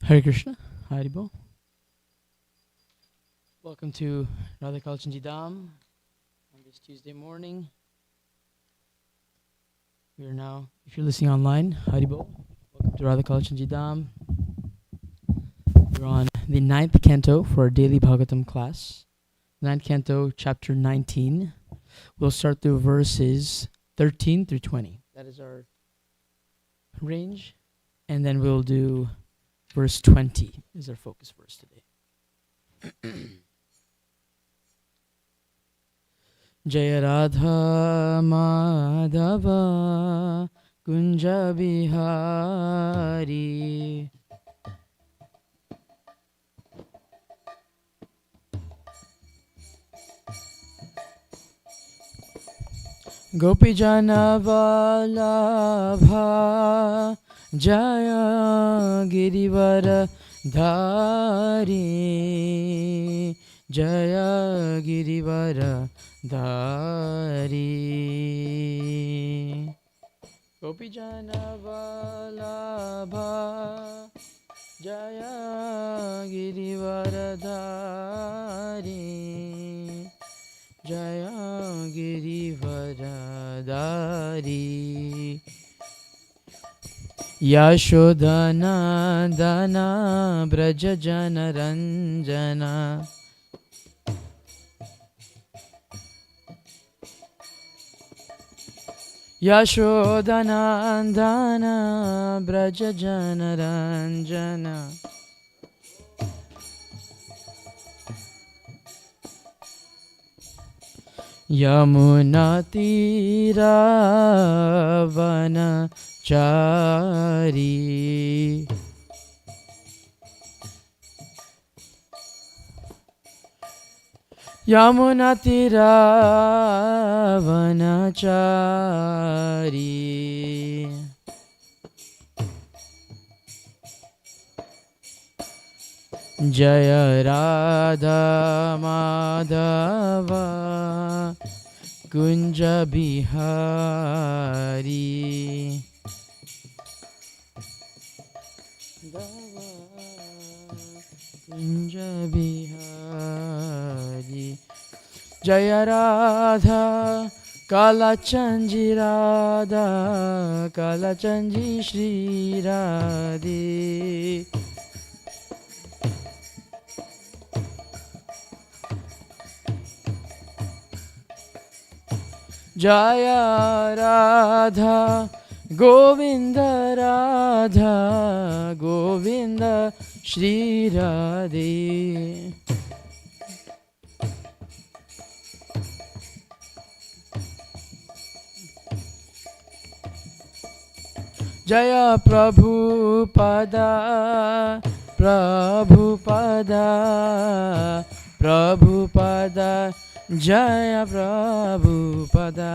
Hare Krishna, Haribo. Welcome to Radha Kalchanji Dham on this Tuesday morning. We are now, if you're listening online, Haribo. Welcome to Radha Kalchanji Dham. We're on the 9th canto for our daily Bhagavatam class. 9th canto, chapter 19. We'll start through verses 13 through 20. That is our range. And then we'll do verse 20 is our focus verse today. Jaya Radha Madhava Kunja Bihari Gopijana Vallabha Jaya Girivara Dhari Jaya Girivara Dhari Gopijana Vallabha Jaya Girivara Dhari Jaya Girivara Dhari Yashodhana Dana Brajajana Ranjana Yashodhana Dana Brajajana Ranjana Yamuna Tira Vana Chari Yamuna Tira Vana Chari Jaya Radha Madhava Kunja Bihari Kunja Bihari Jaya Radha Kalachanji Radha Kalachanji Shri Radhe Jaya Radha Govinda Radha Govinda Shri Radhe Jaya Prabhupada Prabhupada Prabhupada Jaya Prabhupada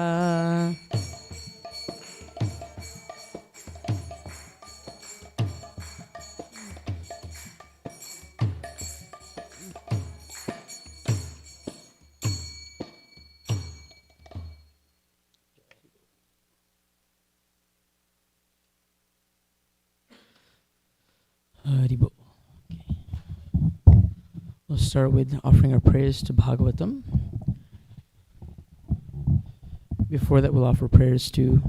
Haribo. Okay. We'll start with offering our prayers to Bhagavatam. Before that, we'll offer prayers to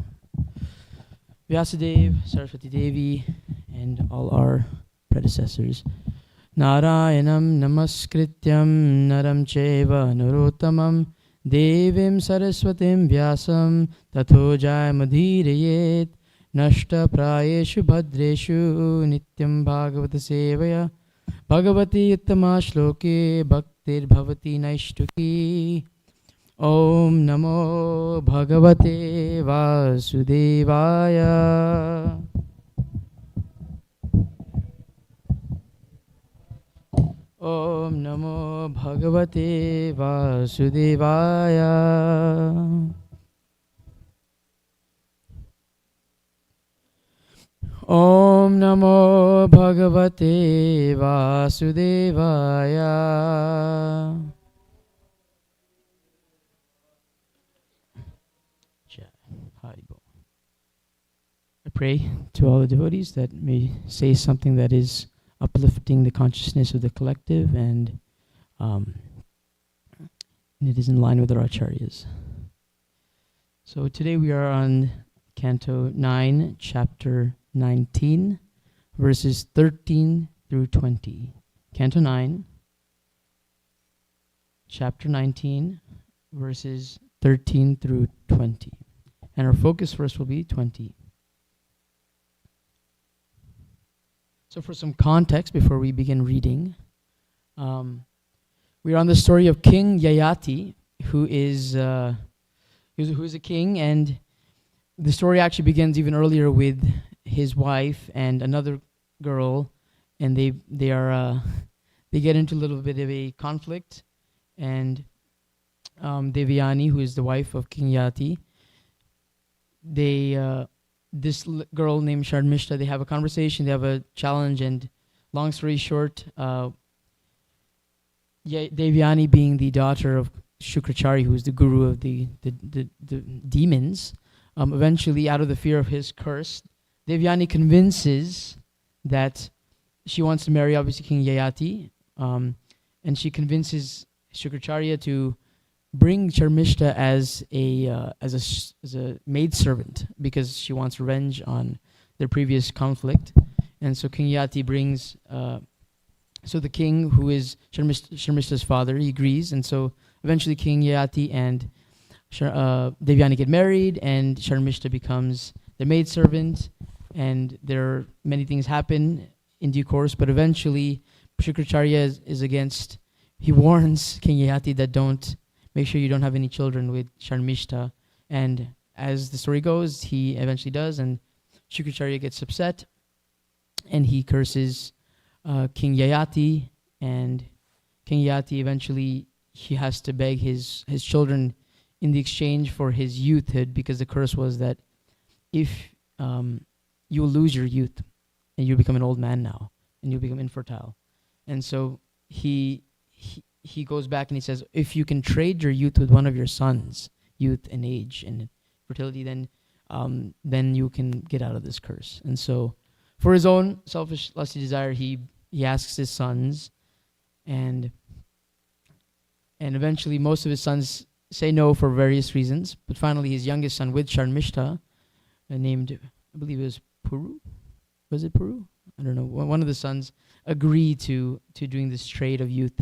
Vyasadeva, Saraswati Devi, and all our predecessors. Narayanam namaskrityam naram cheva narottamam devim saraswatim vyasam tato jayamadhirayet nashta prayeshu bhadreshu nityam bhagavata sevaya bhagavati uttama shloke bhaktir bhavati naishtuki Om Namo Bhagavate Vasudevaya Om Namo Bhagavate Vasudevaya Om Namo Bhagavate Vasudevaya I pray to all the devotees that may say something that is uplifting the consciousness of the collective, and it is in line with our acharyas. So today we are on Canto 9, Chapter 19, verses 13 through 20. Canto 9, Chapter 19, verses 13 through 20. And our focus verse will be 20. So for some context before we begin reading, we are on the story of King Yayati, who is a king, and the story actually begins even earlier with his wife and another girl, and they get into a little bit of a conflict, and Devyani, who is the wife of King Yati, this girl named Sharmishta, they have a conversation, they have a challenge, and long story short, Devyani, being the daughter of Shukracharya, who is the guru of the demons, eventually, out of the fear of his curse, Devyani convinces that she wants to marry, obviously, King Yayati, and she convinces Shukracharya to bring Sharmishta as a maidservant because she wants revenge on their previous conflict. And so King Yati brings, so the king, who is Sharmishta's father, he agrees, and so eventually King Yati and Devyani get married, and Sharmishta becomes the maidservant, and many things happen in due course, but eventually Shukracharya is against, he warns King Yati that make sure you don't have any children with Sharmishta, and as the story goes, he eventually does, and Shukracharya gets upset, and he curses King Yayati, and King Yati eventually, he has to beg his children in the exchange for his youthhood, because the curse was that if you'll lose your youth, and you'll become an old man now, and you'll become infertile. And so he goes back and he says, if you can trade your youth with one of your sons, youth and age and fertility, then you can get out of this curse. And so for his own selfish, lusty desire, he asks his sons, and eventually most of his sons say no for various reasons, but finally his youngest son with Sharmishta, named, I believe it was Puru? Was it Puru? I don't know. One of the sons agreed to doing this trade of youth.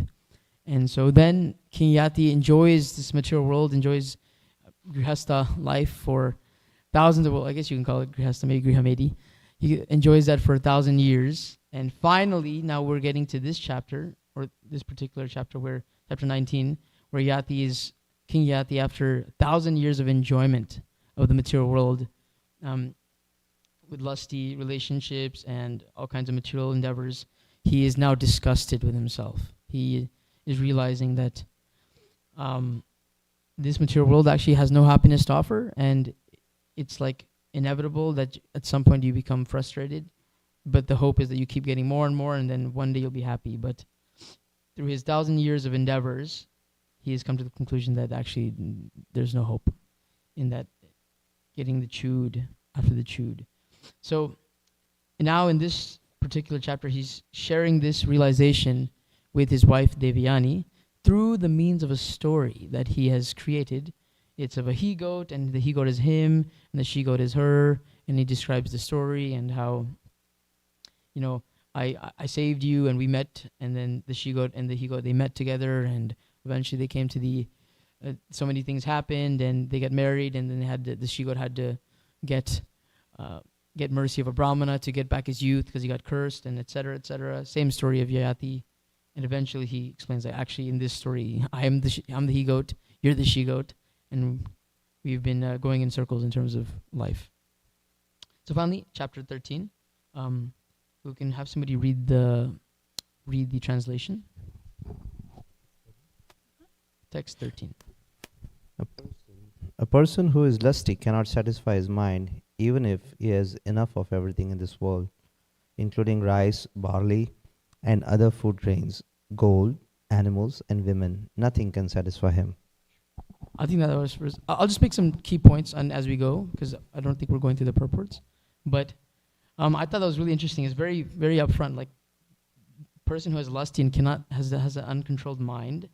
And so then King Yati enjoys this material world, enjoys Grihastha life for thousands of, well, I guess you can call it Grihastha, maybe Grihamedi. He enjoys that for 1,000 years. And finally, now we're getting to this chapter, or this particular chapter, where chapter 19, where King Yati, after 1,000 years of enjoyment of the material world, with lusty relationships and all kinds of material endeavors, he is now disgusted with himself. He is realizing that this material world actually has no happiness to offer, and it's like inevitable that at some point you become frustrated, but the hope is that you keep getting more and more, and then one day you'll be happy. But through his 1,000 years of endeavors, he has come to the conclusion that actually there's no hope in that, getting the chewed after the chewed. So now in this particular chapter, he's sharing this realization with his wife Devyani through the means of a story that he has created. It's of a he-goat, and the he-goat is him, and the she-goat is her, and he describes the story and how, I saved you, and we met, and then the she-goat and the he-goat, they met together, and eventually they came to so many things happened, and they got married, and then the she-goat had to get mercy of a brahmana to get back his youth because he got cursed, and etc., etc. Same story of Yayati. And eventually he explains that actually in this story, I'm the he-goat, you're the she-goat, and we've been going in circles in terms of life. So finally, chapter 13. We can have somebody read the translation. Text 13. A person who is lusty cannot satisfy his mind, even if he has enough of everything in this world, including rice, barley, and other food grains, gold, animals, and women. Nothing can satisfy him. I think that was first. I'll just make some key points as we go, because I don't think we're going through the purports. But I thought that was really interesting. It's very, very upfront. Like person who is lusty and has an uncontrolled mind,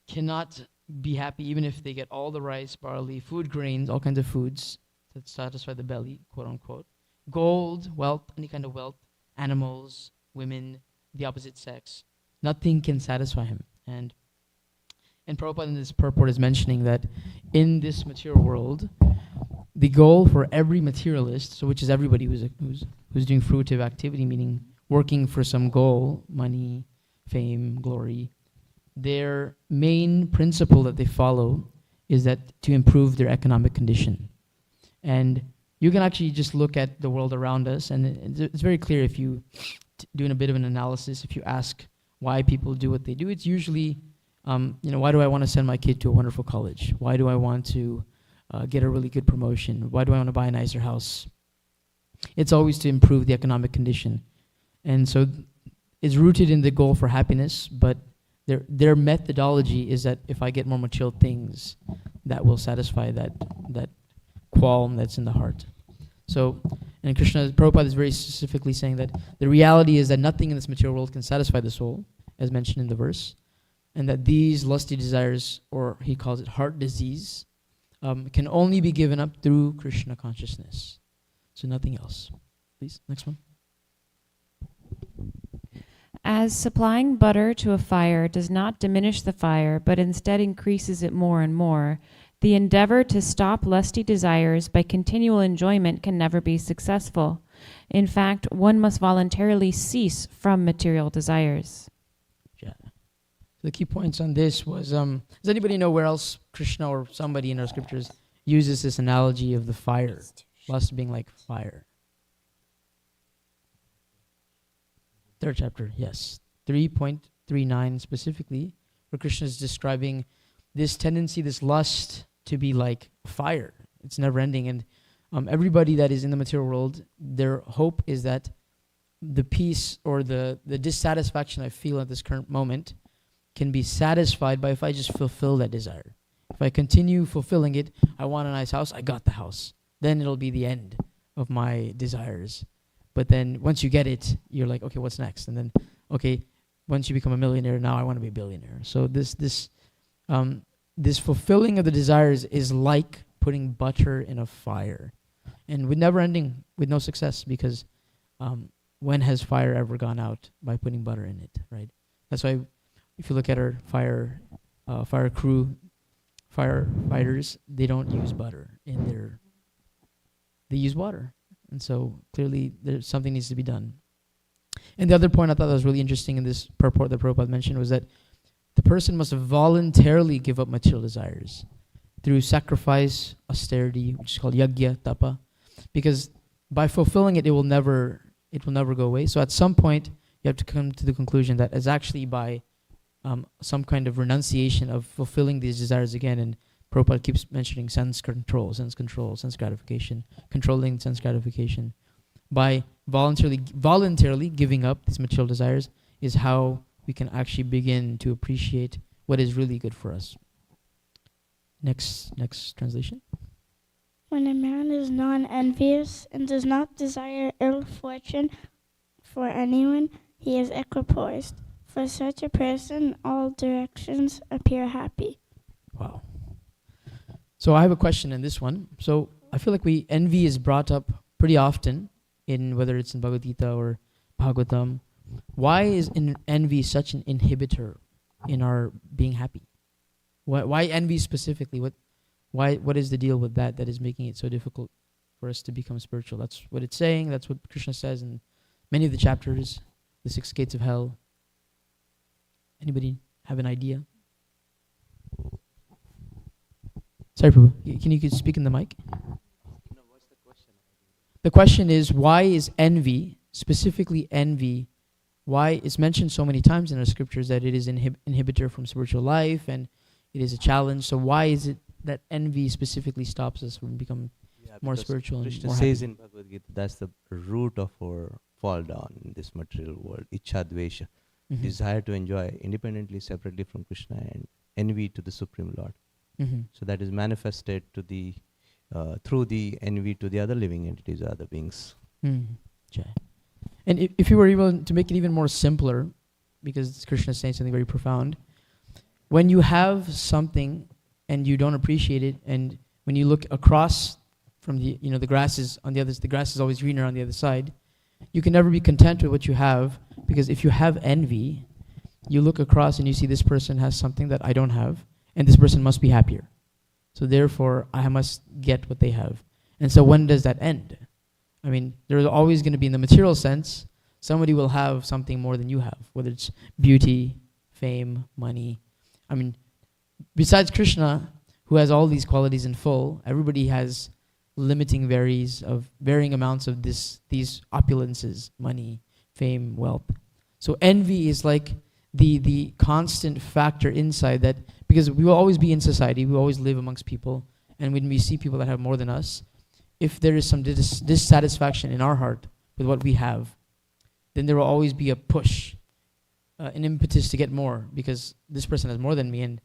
cannot be happy even if they get all the rice, barley, food grains, all kinds of foods to satisfy the belly, quote unquote. Gold, wealth, any kind of wealth, animals, women, the opposite sex. Nothing can satisfy him. And Prabhupada in this purport is mentioning that in this material world, the goal for every materialist, so which is everybody who's doing fruitive activity, meaning working for some goal, money, fame, glory, their main principle that they follow is that to improve their economic condition. And you can actually just look at the world around us, and it's very clear if you doing a bit of an analysis, if you ask why people do what they do, it's usually, why do I want to send my kid to a wonderful college? Why do I want to get a really good promotion? Why do I want to buy a nicer house? It's always to improve the economic condition. And so it's rooted in the goal for happiness, but their methodology is that if I get more material things, that will satisfy that qualm that's in the heart. So, and Prabhupada is very specifically saying that the reality is that nothing in this material world can satisfy the soul, as mentioned in the verse, and that these lusty desires, or he calls it heart disease, can only be given up through Krishna consciousness. So nothing else. Please, next one. As supplying butter to a fire does not diminish the fire, but instead increases it more and more, the endeavor to stop lusty desires by continual enjoyment can never be successful. In fact, one must voluntarily cease from material desires. Yeah. The key points on this was, does anybody know where else Krishna or somebody in our scriptures uses this analogy of the fire? Lust being like fire. Third chapter, yes. 3.39 specifically, where Krishna is describing this tendency, this lust to be like fire. It's never ending. And everybody that is in the material world, their hope is that the peace or the dissatisfaction I feel at this current moment can be satisfied by if I just fulfill that desire. If I continue fulfilling it, I want a nice house, I got the house. Then it'll be the end of my desires. But then once you get it, you're like, okay, what's next? And then, okay, once you become a millionaire, now I want to be a billionaire. So this fulfilling of the desires is like putting butter in a fire. And with never ending, with no success, because when has fire ever gone out? By putting butter in it, right? That's why if you look at our fire crew, firefighters, they don't use butter they use water. And so clearly there's something needs to be done. And the other point I thought that was really interesting in this purport that Prabhupada mentioned was that the person must voluntarily give up material desires through sacrifice, austerity, which is called yagya, tapa, because by fulfilling it, it will never go away. So at some point, you have to come to the conclusion that it's actually by some kind of renunciation of fulfilling these desires again. And Prabhupada keeps mentioning sense gratification, controlling sense gratification. By voluntarily giving up these material desires is how we can actually begin to appreciate what is really good for us. Next translation. When a man is non-envious and does not desire ill fortune for anyone, he is equipoised. For such a person, all directions appear happy. Wow. So I have a question in this one. So I feel like envy is brought up pretty often in whether it's in Bhagavad Gita or Bhagavatam. Why is envy such an inhibitor in our being happy? Why envy specifically? What is the deal with that is making it so difficult for us to become spiritual? That's what it's saying. That's what Krishna says in many of the chapters, the 6 gates of hell. Anybody have an idea? Sorry, Prabhu. Can you speak in the mic? No, what's the question? The question is, why is envy, specifically envy, why it's mentioned so many times in our scriptures that it is an inhibitor from spiritual life and it is a challenge. So why is it that envy specifically stops us from becoming more spiritual and Krishna more says happy? in Bhagavad Gita, that's the root of our fall down in this material world. Ichha dvesha, desire to enjoy independently, separately from Krishna, and envy to the Supreme Lord. So that is manifested to the through the envy to the other living entities or other beings. Okay. And if you were able to make it even more simpler, because Krishna is saying something very profound, when you have something and you don't appreciate it, and when you look across from the grass is on the other, the grass is always greener on the other side, you can never be content with what you have, because if you have envy, you look across and you see this person has something that I don't have, and this person must be happier. So therefore, I must get what they have. And so when does that end? I mean, there's always going to be, in the material sense, somebody will have something more than you have, whether it's beauty, fame, money. I mean, besides Krishna, who has all these qualities in full, everybody has varying amounts of these opulences, money, fame, wealth. So envy is like the constant factor inside that, because we will always be in society, we always live amongst people, and when we see people that have more than us, if there is some dissatisfaction in our heart with what we have, then there will always be a push, an impetus to get more, because this person has more than me and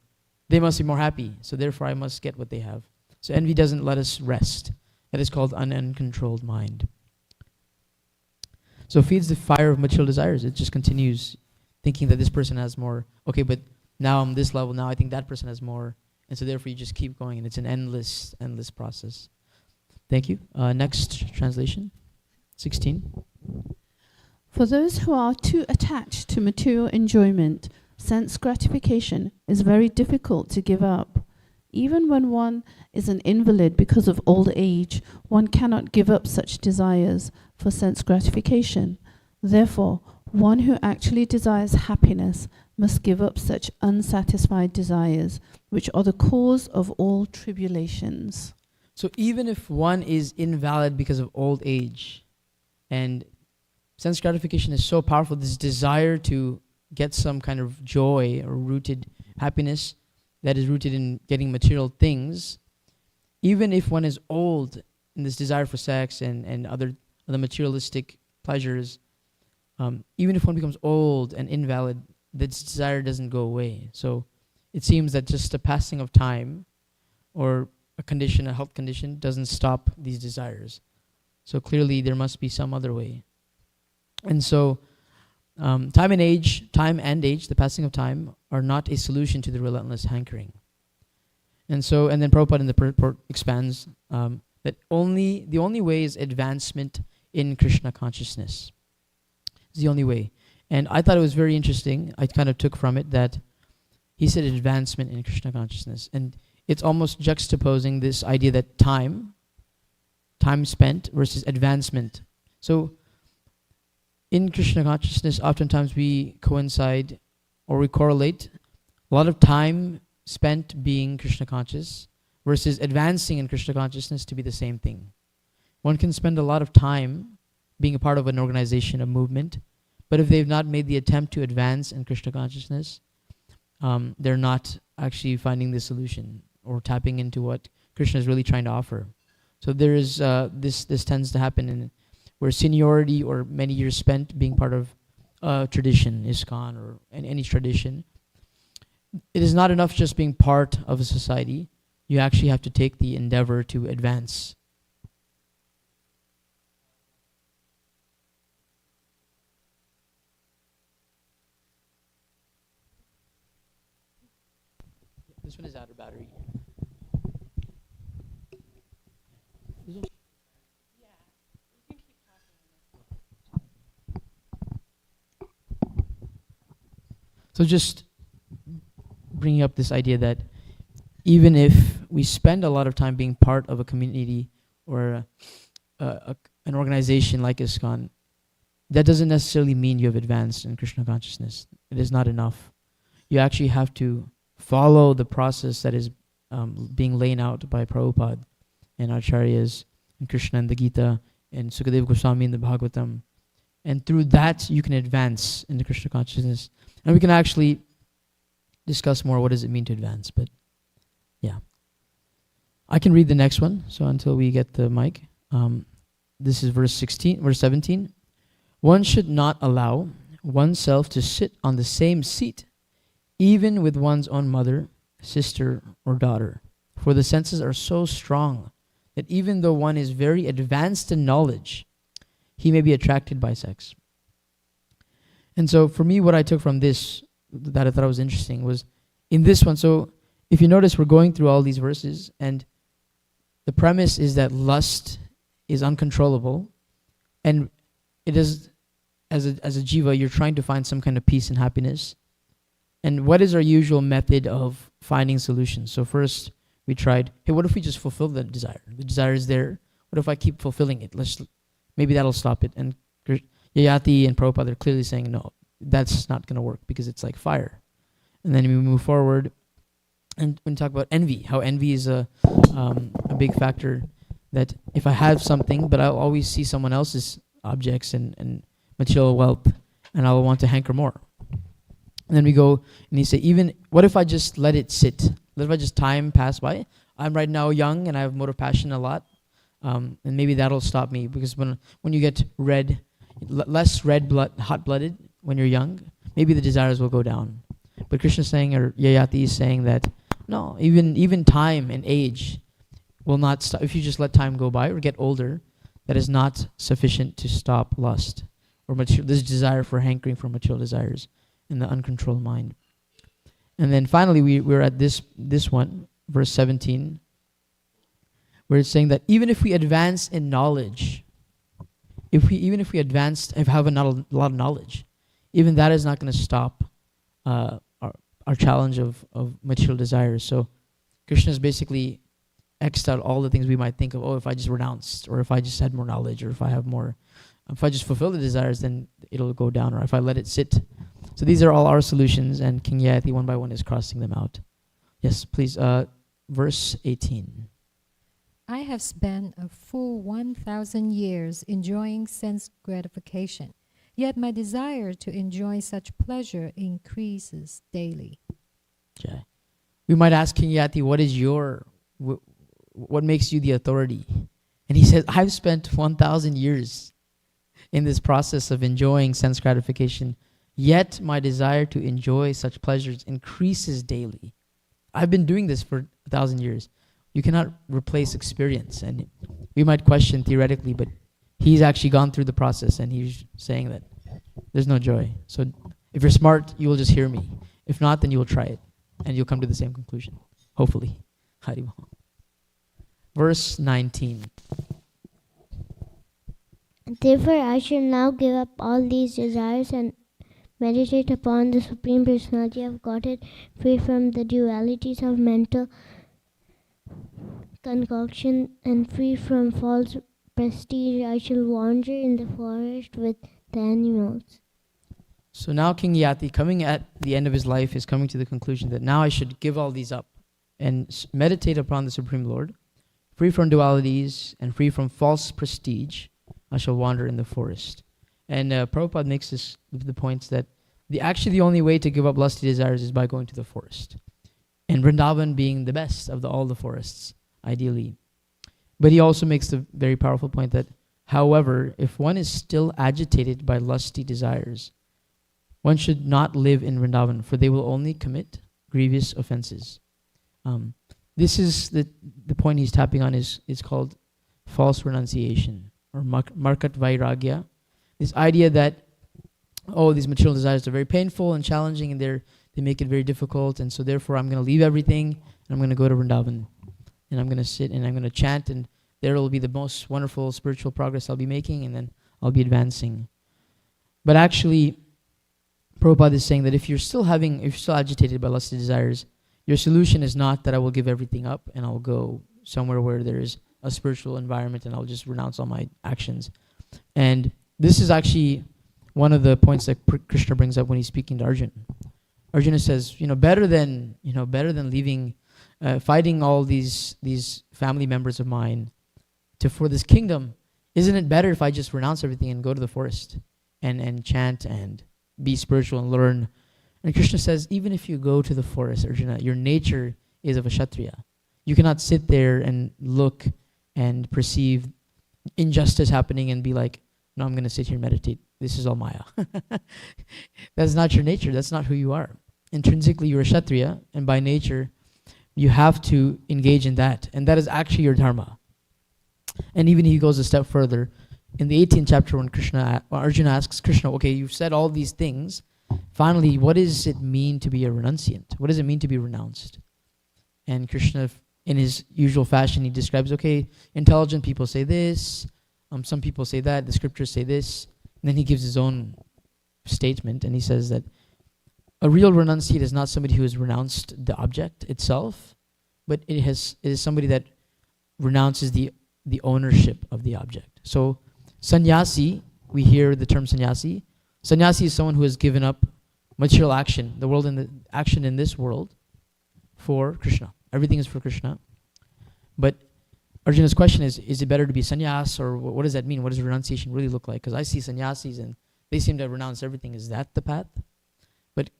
they must be more happy, so therefore I must get what they have. So envy doesn't let us rest. That is called an uncontrolled mind. So it feeds the fire of material desires. It just continues thinking that this person has more. Okay, but now I'm this level, now I think that person has more. And so therefore you just keep going, and it's an endless process. Thank you. Next translation, 16. For those who are too attached to material enjoyment, sense gratification is very difficult to give up. Even when one is an invalid because of old age, one cannot give up such desires for sense gratification. Therefore, one who actually desires happiness must give up such unsatisfied desires, which are the cause of all tribulations. So even if one is invalid because of old age, and sense gratification is so powerful, this desire to get some kind of joy or rooted happiness that is rooted in getting material things, even if one is old in this desire for sex and other materialistic pleasures, even if one becomes old and invalid, this desire doesn't go away. So it seems that just the passing of time or a health condition, doesn't stop these desires. So clearly there must be some other way. And so time and age, the passing of time, are not a solution to the relentless hankering. And then Prabhupada in the purport expands that the only way is advancement in Krishna consciousness. It's the only way. And I thought it was very interesting. I kind of took from it that he said advancement in Krishna consciousness. And it's almost juxtaposing this idea that time spent versus advancement. So in Krishna consciousness, oftentimes we coincide or we correlate a lot of time spent being Krishna conscious versus advancing in Krishna consciousness to be the same thing. One can spend a lot of time being a part of an organization, a movement, but if they've not made the attempt to advance in Krishna consciousness, they're not actually finding the solution or tapping into what Krishna is really trying to offer. So there is this tends to happen in where seniority or many years spent being part of a tradition, ISKCON or any tradition. It is not enough just being part of a society. You actually have to take the endeavor to advance. This one is out of battery. So just bringing up this idea that even if we spend a lot of time being part of a community or an organization like ISKCON, that doesn't necessarily mean you have advanced in Krishna consciousness. It is not enough. You actually have to follow the process that is being laid out by Prabhupada and Acharyas and Krishna in the Gita and Sukadeva Goswami in the Bhagavatam. And through that, you can advance into Krishna consciousness. And we can actually discuss more what does it mean to advance. But yeah. I can read the next one, so until we get the mic. This is verse 17. One should not allow oneself to sit on the same seat, even with one's own mother, sister, or daughter. For the senses are so strong that even though one is very advanced in knowledge, he may be attracted by sex. And so for me, what I took from this that I thought was interesting was in this one. So if you notice, we're going through all these verses, and the premise is that lust is uncontrollable, and it is, as a jiva, you're trying to find some kind of peace and happiness. And what is our usual method of finding solutions? So first we tried, hey, what if we just fulfill the desire? The desire is there. What if I keep fulfilling it? Maybe that'll stop it. And Yayati and Prabhupada are clearly saying, no, that's not going to work because it's like fire. And then we move forward and we talk about envy, how envy is a big factor, that if I have something, but I'll always see someone else's objects and material wealth, and I'll want to hanker more. And then we go, and he say, even, what if I just let it sit? What if I just time pass by? I'm right now young, and I have motor passion a lot, and maybe that'll stop me, because when you get less hot-blooded when you're young, maybe the desires will go down. But Krishna's saying, or Yayati is saying that, no, even time and age will not stop. If you just let time go by or get older, that is not sufficient to stop lust or this desire for hankering for material desires in the uncontrolled mind. And then finally, we're at this one, verse 17, where it's saying that even if we advance in knowledge, if we have a lot of knowledge, even that is not going to stop our challenge of material desires. So Krishna is basically X'd out all the things we might think of, if I just renounced, or if I just had more knowledge, or if I just fulfill the desires, then it'll go down, or if I let it sit. So these are all our solutions, and King Yayati one by one is crossing them out. Yes, please, verse 18. I have spent a full 1,000 years enjoying sense gratification, yet my desire to enjoy such pleasure increases daily. Okay. We might ask King Yayati, what makes you the authority? And he says, I've spent 1,000 years in this process of enjoying sense gratification, yet my desire to enjoy such pleasures increases daily. I've been doing this for 1,000 years. You cannot replace experience. And we might question theoretically, but he's actually gone through the process, and he's saying that there's no joy. So if you're smart, you will just hear me. If not, then you will try it, and you'll come to the same conclusion, hopefully. Haribol. Verse 19. Therefore, I shall now give up all these desires and meditate upon the Supreme Personality of Godhead, free from the dualities of mental concoction and free from false prestige. I shall wander in the forest with the animals. So now King Yati, coming at the end of his life, is coming to the conclusion that now I should give all these up and meditate upon the Supreme Lord, free from dualities and free from false prestige. I shall wander in the forest. And Prabhupada makes the points that the only way to give up lusty desires is by going to the forest. And Vrindavan being the best of all the forests, ideally. But he also makes the very powerful point that, however, if one is still agitated by lusty desires, one should not live in Vrindavan, for they will only commit grievous offenses. This is the point he's tapping on is called false renunciation, or markat vairagya. This idea that, these material desires are very painful and challenging, and they make it very difficult, and so therefore I'm going to leave everything, and I'm going to go to Vrindavan, and I'm going to sit, and I'm going to chant, and there will be the most wonderful spiritual progress I'll be making, and then I'll be advancing. But actually, Prabhupada is saying that if you're still agitated by lusty desires, your solution is not that I will give everything up and I'll go somewhere where there is a spiritual environment and I'll just renounce all my actions. And this is actually one of the points that Krishna brings up when he's speaking to Arjuna. Arjuna says, better than leaving, fighting all these family members of mine for this kingdom, isn't it better if I just renounce everything and go to the forest and chant and be spiritual and learn? And Krishna says, even if you go to the forest, Arjuna, your nature is of a Kshatriya. You cannot sit there and look and perceive injustice happening and be like, no, I'm going to sit here and meditate. This is all Maya. That's not your nature. That's not who you are. Intrinsically, you're a Kshatriya, and by nature, you have to engage in that. And that is actually your dharma. And even he goes a step further. in the 18th chapter when Arjuna asks Krishna, okay, you've said all these things. Finally, what does it mean to be a renunciant? What does it mean to be renounced? And Krishna, in his usual fashion, he describes, okay, intelligent people say this, some people say that, the scriptures say this. And then he gives his own statement, and he says that a real renunciate is not somebody who has renounced the object itself, but it is somebody that renounces the ownership of the object. So sannyasi, we hear the term sannyasi. Sannyasi is someone who has given up material action, the world and the action in this world, for Krishna. Everything is for Krishna. But Arjuna's question is it better to be sannyas, or what does that mean? What does renunciation really look like? Because I see sannyasis and they seem to renounce everything. Is that the path? But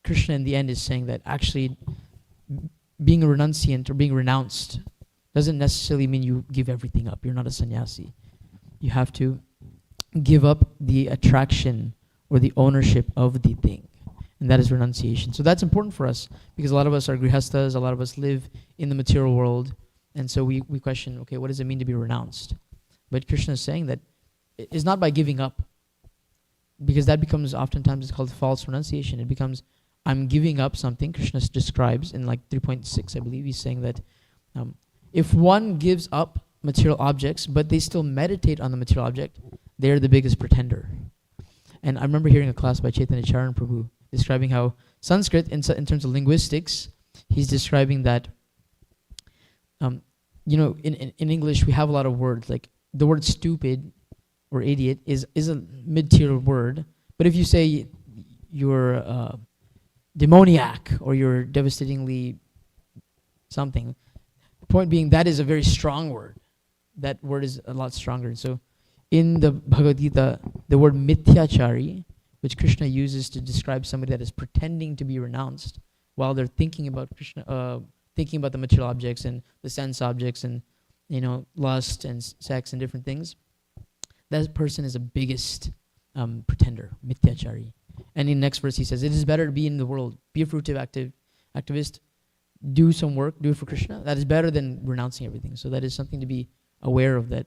Krishna in the end is saying that actually being a renunciant or being renounced doesn't necessarily mean you give everything up. You're not a sannyasi. You have to give up the attraction or the ownership of the thing. And that is renunciation. So that's important for us because a lot of us are grihastas, a lot of us live in the material world. And so we question, okay, what does it mean to be renounced? But Krishna is saying that it's not by giving up, because that becomes oftentimes it's called false renunciation. It becomes, I'm giving up something. Krishna describes in like 3.6, I believe, he's saying that if one gives up material objects, but they still meditate on the material object, they're the biggest pretender. And I remember hearing a class by Chaitanya Charan Prabhu describing how Sanskrit, in terms of linguistics, he's describing that, in English we have a lot of words, like the word stupid or idiot is a mid-tier word, but if you say you're demoniac or you're devastatingly something, the point being that is a very strong word. That word is a lot stronger. So in the Bhagavad Gita, the word mithyachari, which Krishna uses to describe somebody that is pretending to be renounced while they're thinking about Krishna, thinking about the material objects and the sense objects and lust and sex and different things, that person is the biggest pretender, mithyachari. And in the next verse he says, it is better to be in the world, be a fruitive activist, do some work, do it for Krishna. That is better than renouncing everything. So that is something to be aware of, that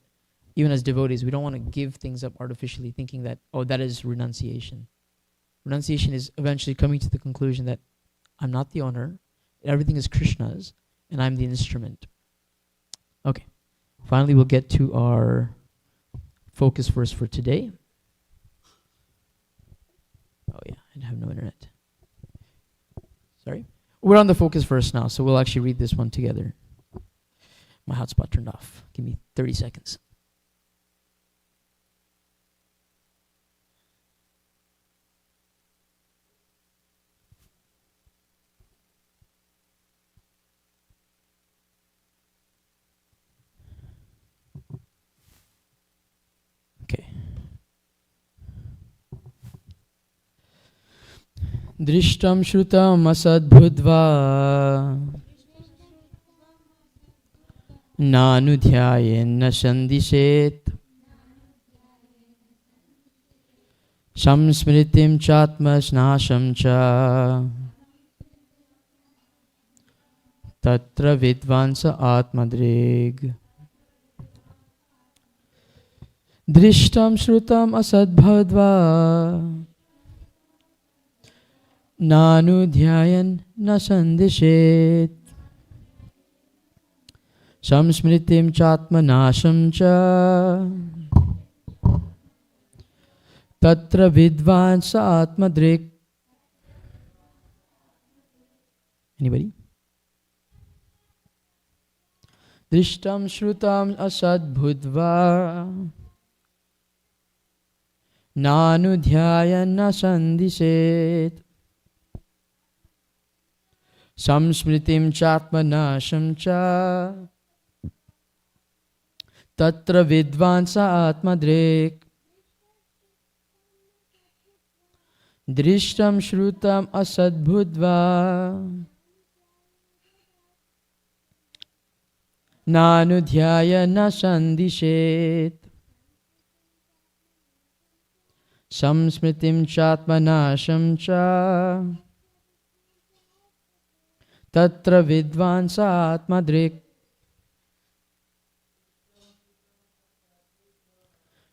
even as devotees, we don't want to give things up artificially thinking that, that is renunciation. Renunciation is eventually coming to the conclusion that I'm not the owner, everything is Krishna's, and I'm the instrument. Okay, finally we'll get to our focus verse for today. Oh yeah, I have no internet. Sorry. We're on the focus verse now, so we'll actually read this one together. My hotspot turned off. Give me 30 seconds. Okay. Drishtam shrutam asadbhudva nanudhyayen na sandishet samsmritim chatmasnasham cha tatra vidvansa atmadrig. Drishtam shrutam asadbhadva nanudhyayan na sandishet samsmritim chatmanasham cha tatra vidvansa atmadrik. Anybody? Drishtam shrutam asadbhudva nanudhyayan na sandishet samsmritim chatmanasham cha tatra vidvansa atmadrik. Drishtam shrutam asadbhudva nanudhyayan na sandishet samsmritim chatmanasham cha tatra vidvansa atmadrik.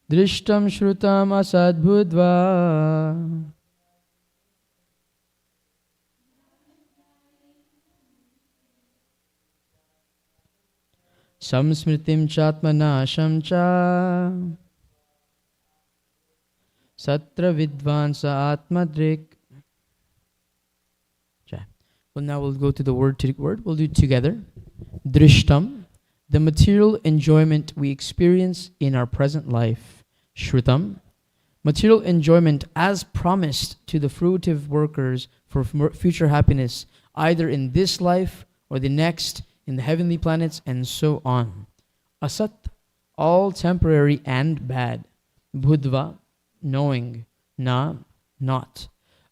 Drishtam shrutam asadbhudva. Samsmritim chatmanasham cha. Satra vidvansa atmadrik. Well, now we'll go to the word to word. We'll do it together. Drishtam, the material enjoyment we experience in our present life. Shrutam, material enjoyment as promised to the fruitive workers for future happiness, either in this life or the next, in the heavenly planets, and so on. Asat, all temporary and bad. Budva, knowing. Na, not.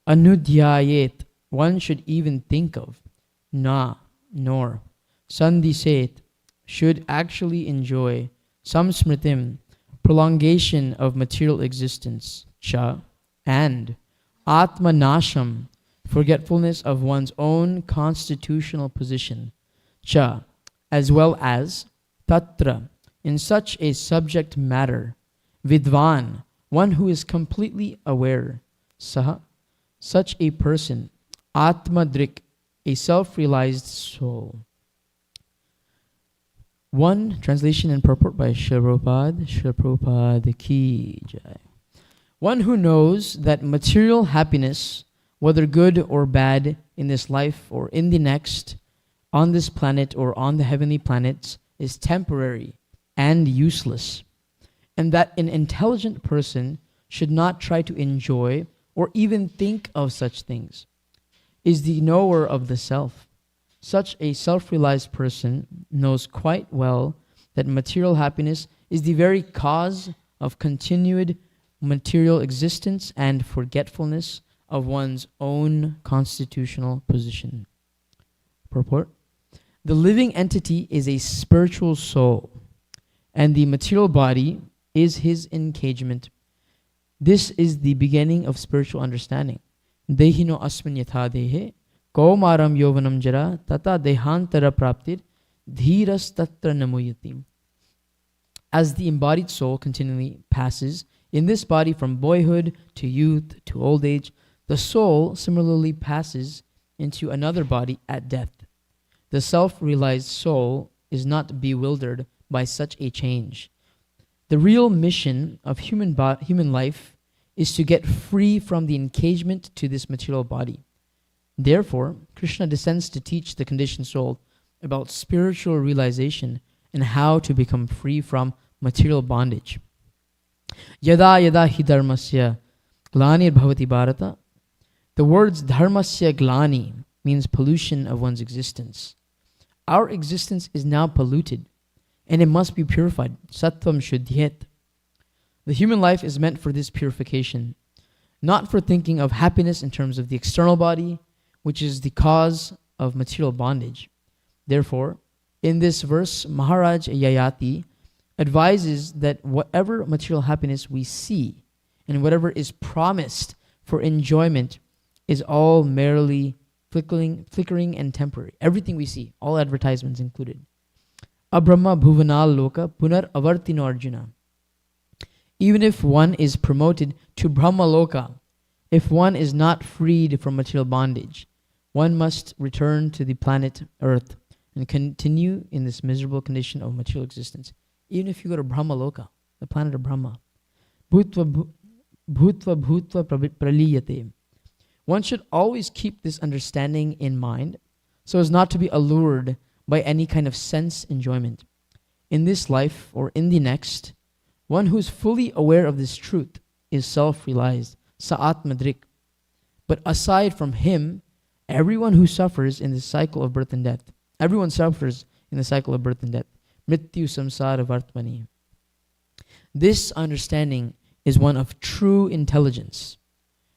Anudhyayet, one should even think of. Na, nor. Sandhiset, should actually enjoy. Samsmritim, prolongation of material existence. Cha, and. Atmanasham, forgetfulness of one's own constitutional position. Cha, as well as. Tatra, in such a subject matter. Vidvan, one who is completely aware. Saha, such a person. Atmadrik, a self-realized soul. One translation and purport by Srila Prabhupada Ki Jai. One who knows that material happiness, whether good or bad in this life or in the next, on this planet or on the heavenly planets, is temporary and useless, and that an intelligent person should not try to enjoy or even think of such things, is the knower of the self. Such a self-realized person knows quite well that material happiness is the very cause of continued material existence and forgetfulness of one's own constitutional position. Purport: the living entity is a spiritual soul, and the material body is his encagement. This is the beginning of spiritual understanding. Dehino asmin yatha dehe, kaumaram yovanam jara, tata dehantara praptir, dhiras tatra namuyati. As the embodied soul continually passes in this body from boyhood to youth to old age, the soul similarly passes into another body at death. The self-realized soul is not bewildered by such a change. The real mission of human life is to get free from the engagement to this material body. Therefore, Krishna descends to teach the conditioned soul about spiritual realization and how to become free from material bondage. Yada yada hi dharmasya glanir bhavati bharata. The words dharmasya glani means pollution of one's existence. Our existence is now polluted, and it must be purified. Sattvam shuddhyet. The human life is meant for this purification, not for thinking of happiness in terms of the external body, which is the cause of material bondage. Therefore, in this verse, Maharaj Yayati advises that whatever material happiness we see and whatever is promised for enjoyment is all merely flickering and temporary. Everything we see, all advertisements included. Abrahma bhuvanal loka punar avartino arjuna. Even if one is promoted to Brahma Loka, if one is not freed from material bondage, one must return to the planet Earth and continue in this miserable condition of material existence. Even if you go to Brahma Loka, the planet of Brahma, bhutva praliyate. One should always keep this understanding in mind so as not to be allured by any kind of sense enjoyment. In this life or in the next, one who is fully aware of this truth is self-realized, sa'at madrik. But aside from him, everyone who suffers in the cycle of birth and death, everyone suffers in the cycle of birth and death. Mrityu samsara vartmani. This understanding is one of true intelligence,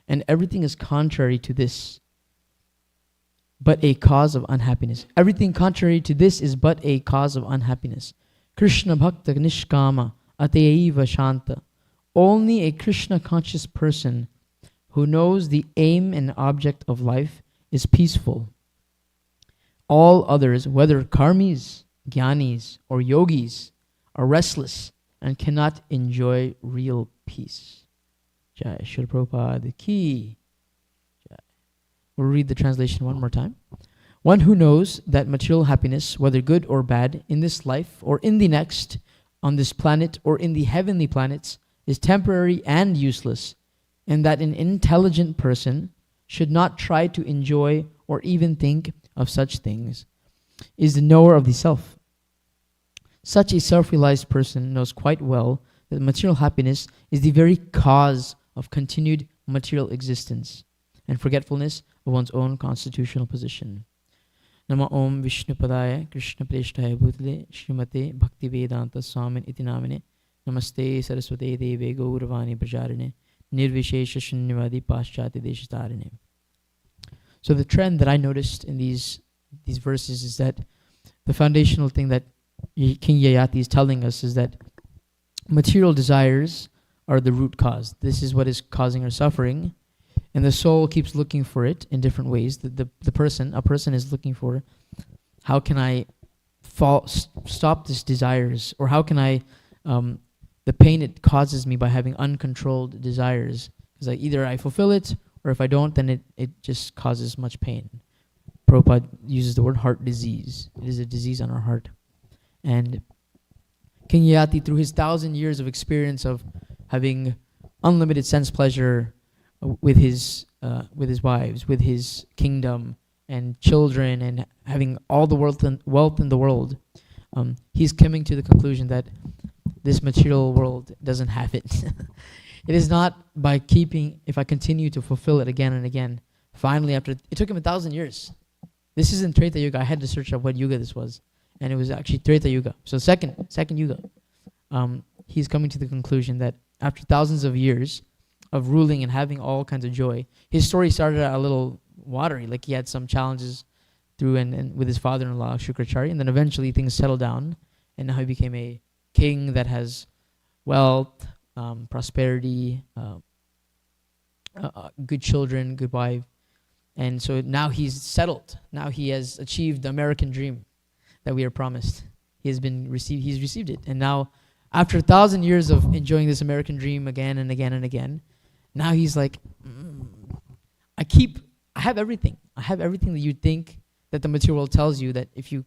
and everything is contrary to this, but a cause of unhappiness. Everything contrary to this is but a cause of unhappiness. Krishna bhakta nishkama ateyaiva shanta. Only a Krishna conscious person who knows the aim and object of life is peaceful. All others, whether karmis, jnanis, or yogis, are restless and cannot enjoy real peace. Jai Shri Prabhupada ki. Jai. We'll read the translation one more time. One who knows that material happiness, whether good or bad, in this life or in the next, on this planet or in the heavenly planets, is temporary and useless, and that an intelligent person should not try to enjoy or even think of such things, is the knower of the self. Such a self-realized person knows quite well that material happiness is the very cause of continued material existence and forgetfulness of one's own constitutional position. Nama Om Vishnupadaya Krishna Preshtaya Bhutale Srimate Bhaktivedanta Swamin Iti Namine Namaste Saraswate Deve Gauravani Prajarine Nirvishesha Shunyavadi Paschati Deshatarine. So the trend that I noticed in these verses is that the foundational thing that King Yayati is telling us is that material desires are the root cause. This is what is causing our suffering, and the soul keeps looking for it in different ways. A person is looking for, how can I stop these desires, or how can I the pain it causes me by having uncontrolled desires, because either I fulfill it, or if I don't, then it just causes much pain. Prabhupada uses the word heart disease. It is a disease on our heart. And King Yayati, through his 1,000 years of experience of having unlimited sense pleasure with his wives, with his kingdom and children, and having all the wealth in the world, he's coming to the conclusion that this material world doesn't have it. It is not by if I continue to fulfill it again and again, finally it took him 1,000 years. This isn't Treta Yuga. I had to search up what yuga this was, and it was actually Treta Yuga. So second yuga. He's coming to the conclusion that after thousands of years of ruling and having all kinds of joy, his story started out a little watery, like he had some challenges through and with his father-in-law Shukracharya, and then eventually things settled down, and now he became a king that has wealth, prosperity, good children, good wife. And so now he's settled. Now he has achieved the American dream that we are promised. He's received it. And now, after 1,000 years of enjoying this American dream again and again and again, now he's like, I have everything. I have everything that you think that the material world tells you, that if you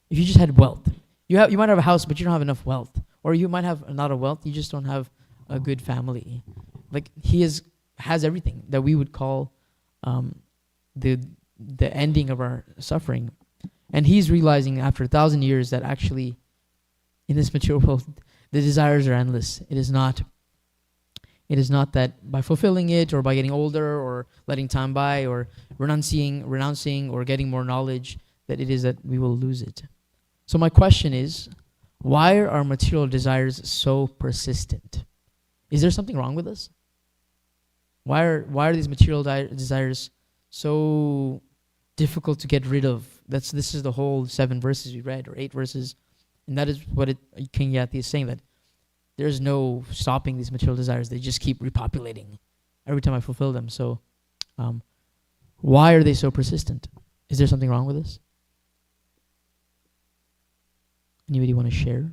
just had wealth, you might have a house, but you don't have enough wealth. Or you might have a lot of wealth, you just don't have a good family. Like, he has everything that we would call the ending of our suffering. And he's realizing after 1,000 years that actually in this material world the desires are endless. It is not that by fulfilling it or by getting older or letting time by or renouncing or getting more knowledge that it is that we will lose it. So my question is, why are our material desires so persistent? Is there something wrong with us? Why are these material desires so difficult to get rid of? This is the whole 7 verses we read, or 8 verses, and that is what King Yati is saying, that there's no stopping these material desires. They just keep repopulating every time I fulfill them. So why are they so persistent? Is there something wrong with us? Anybody want to share?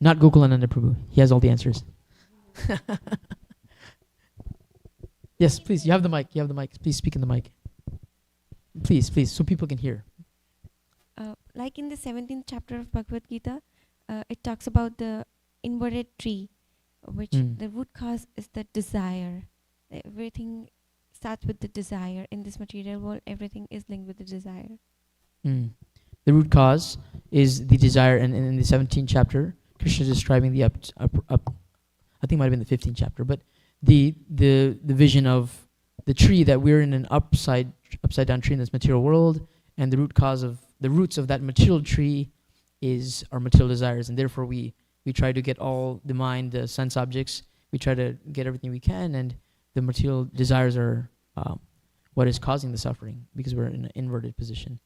Not Gokulananda Prabhu. He has all the answers. Yes, please. You have the mic. Please speak in the mic. Please, so people can hear. Like in the 17th chapter of Bhagavad Gita, it talks about the inverted tree, which the root cause is the desire. Everything starts with the desire. In this material world, everything is linked with the desire. The root cause is the desire, and in the 17th chapter, Krishna is describing the up. I think it might have been the 15th chapter, but the vision of the tree, that we're in an upside down tree in this material world, and the roots of that material tree is our material desires, and therefore we try to get all the mind, the sense objects, we try to get everything we can, and the material desires are what is causing the suffering, because we're in an inverted position.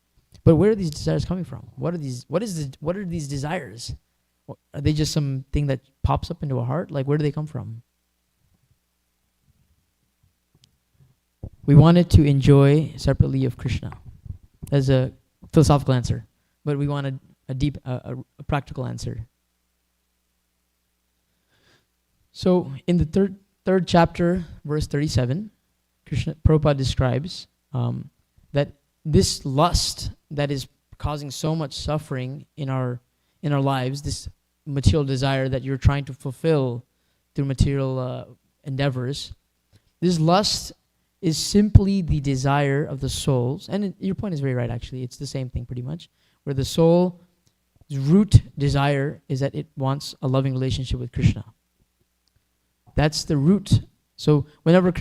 But where are these desires coming from? What are these desires? Are they just something that pops up into a heart? Like, where do they come from? We wanted to enjoy separately of Krishna. That's a philosophical answer. But we wanted a practical answer. So in the third chapter, verse 37, Prabhupada describes that this lust that is causing so much suffering in our lives, this material desire that you're trying to fulfill through material endeavors, this lust is simply the desire of the souls. And your point is very right, actually. It's the same thing pretty much, where the soul's root desire is that it wants a loving relationship with Krishna. That's the root. So whenever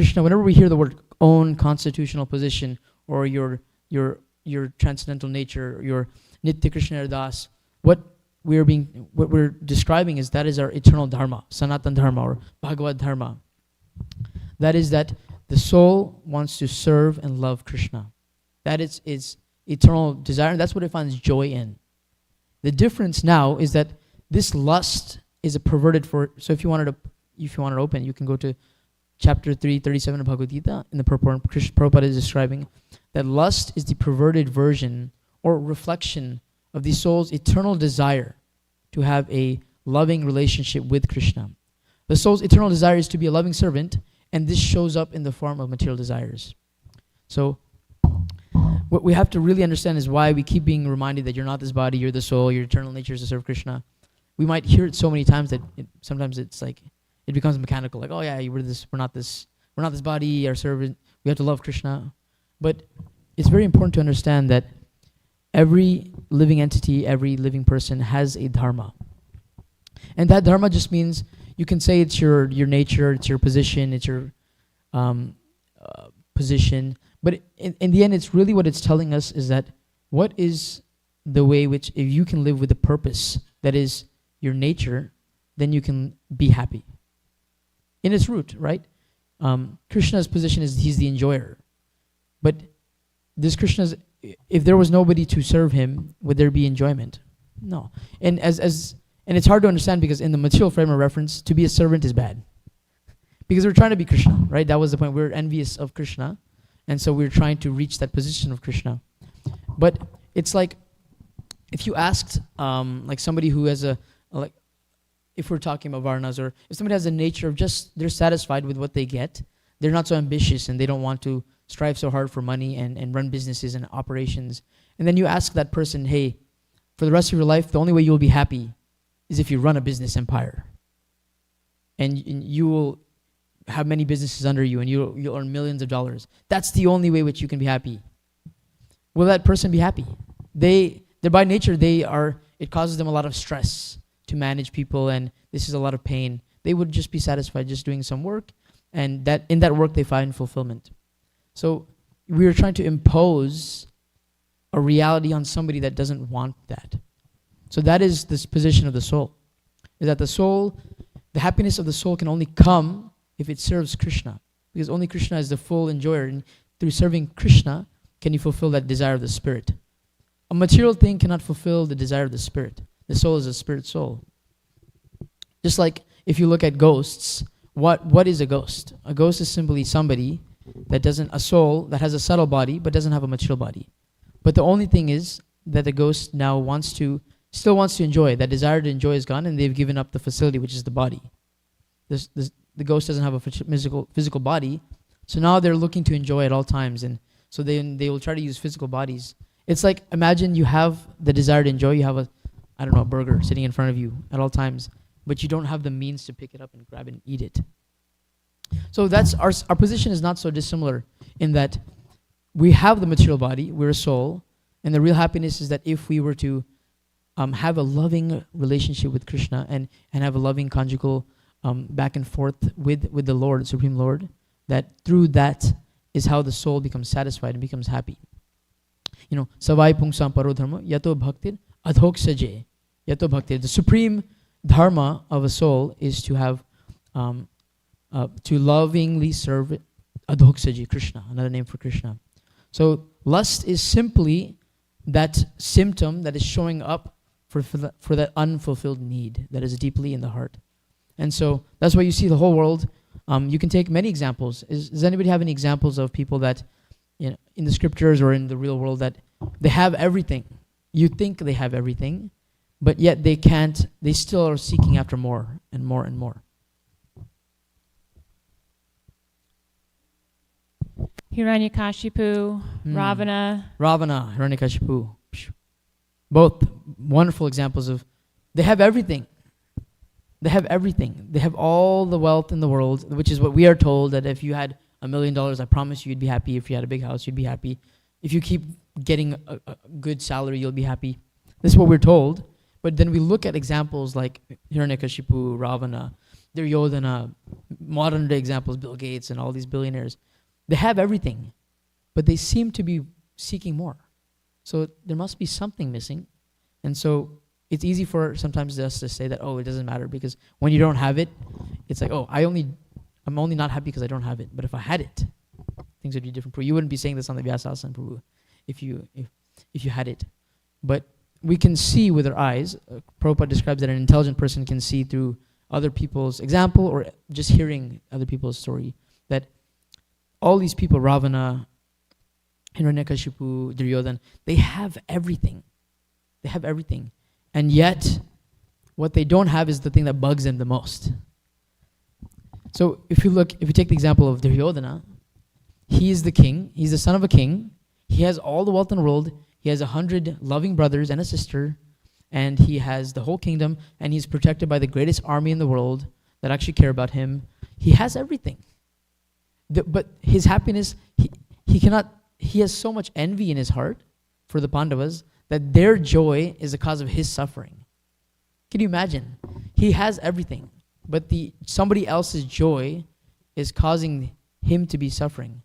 we hear the word own constitutional position, or your transcendental nature, your Nitya Krishna Das, what we're describing is that is our eternal dharma, Sanatan Dharma or Bhagavad Dharma. That is that the soul wants to serve and love Krishna. That is its eternal desire, and that's what it finds joy in. The difference now is that this lust is a perverted for. So if you wanted to open, you can go to chapter 337 of Bhagavad Gita. In the purport, Prabhupada is describing that lust is the perverted version or reflection of the soul's eternal desire to have a loving relationship with Krishna. The soul's eternal desire is to be a loving servant, and this shows up in the form of material desires. So what we have to really understand is why we keep being reminded that you're not this body, you're the soul, your eternal nature is to serve Krishna. We might hear it so many times that sometimes it's like it becomes mechanical, like, oh yeah, we're not this body, our servant, we have to love Krishna. But it's very important to understand that every living entity, every living person has a dharma. And that dharma just means, you can say it's your nature, it's your position, it's your position. But in the end, it's really what it's telling us is that what is the way which, if you can live with the purpose that is your nature, then you can be happy. In its root, right? Krishna's position is he's the enjoyer. But this Krishna's, if there was nobody to serve him, would there be enjoyment? No. And and it's hard to understand because in the material frame of reference, to be a servant is bad. Because we're trying to be Krishna, right? That was the point. We're envious of Krishna. And so we're trying to reach that position of Krishna. But it's like, if you asked like somebody who has if we're talking about Varnas, or if somebody has a nature of just, they're satisfied with what they get, they're not so ambitious and they don't want to strive so hard for money and run businesses and operations. And then you ask that person, hey, for the rest of your life, the only way you'll be happy is if you run a business empire. And you will have many businesses under you and you'll earn millions of dollars. That's the only way which you can be happy. Will that person be happy? They're by nature, it causes them a lot of stress to manage people, and this is a lot of pain. They would just be satisfied just doing some work, and that in that work they find fulfillment. So we are trying to impose a reality on somebody that doesn't want that. So that is this position of the soul. Is that the happiness of the soul can only come if it serves Krishna. Because only Krishna is the full enjoyer, and through serving Krishna can you fulfill that desire of the spirit. A material thing cannot fulfill the desire of the spirit. The soul is a spirit soul. Just like if you look at ghosts, what is a ghost? A ghost is simply somebody a soul that has a subtle body but doesn't have a material body. But the only thing is that the ghost now still wants to enjoy. That desire to enjoy is gone, and they've given up the facility, which is the body. The ghost doesn't have a physical body, so now they're looking to enjoy at all times, and so they will try to use physical bodies. It's like, imagine you have the desire to enjoy, you have a burger sitting in front of you at all times, but you don't have the means to pick it up and grab it and eat it. So that's our position is not so dissimilar in that we have the material body, we're a soul, and the real happiness is that if we were to have a loving relationship with Krishna and have a loving conjugal back and forth with the Lord, Supreme Lord, that through that is how the soul becomes satisfied and becomes happy. Savai pungsam paro dharma yato bhaktir adhoksaje. Yato bhaktir. The supreme dharma of a soul is to have to lovingly serve adhoksaji, Krishna, another name for Krishna. So lust is simply that symptom that is showing up for that unfulfilled need that is deeply in the heart. And so that's why you see the whole world. You can take many examples. Does anybody have any examples of people that, in the scriptures or in the real world, that they have everything? You think they have everything, but yet they still are seeking after more and more and more. Hiranyakashipu, Ravana. Ravana, Hiranyakashipu. Both wonderful examples of, they have everything. They have everything. They have all the wealth in the world, which is what we are told, that if you had $1 million, I promise you'd be happy. If you had a big house, you'd be happy. If you keep getting a good salary, you'll be happy. This is what we're told. But then we look at examples like Hiranyakashipu, Ravana, Duryodhana, modern day examples, Bill Gates and all these billionaires. They have everything, but they seem to be seeking more. So there must be something missing. And so it's easy for sometimes us to say that, oh, it doesn't matter, because when you don't have it, it's like, oh, I'm only not happy because I don't have it. But if I had it, things would be different. You wouldn't be saying this on the Vyasasana, Prabhu, if you had it. But we can see with our eyes. Prabhupada describes that an intelligent person can see through other people's example or just hearing other people's story, that all these people, Ravana, Hiranyakashipu, Duryodhana, they have everything. They have everything. And yet, what they don't have is the thing that bugs them the most. So if you take the example of Duryodhana, he is the king. He's the son of a king. He has all the wealth in the world. He has 100 loving brothers and a sister. And he has the whole kingdom. And he's protected by the greatest army in the world that actually care about him. He has everything. But his happiness, he has so much envy in his heart for the Pandavas that their joy is the cause of his suffering. Can you imagine? He has everything, but somebody else's joy is causing him to be suffering.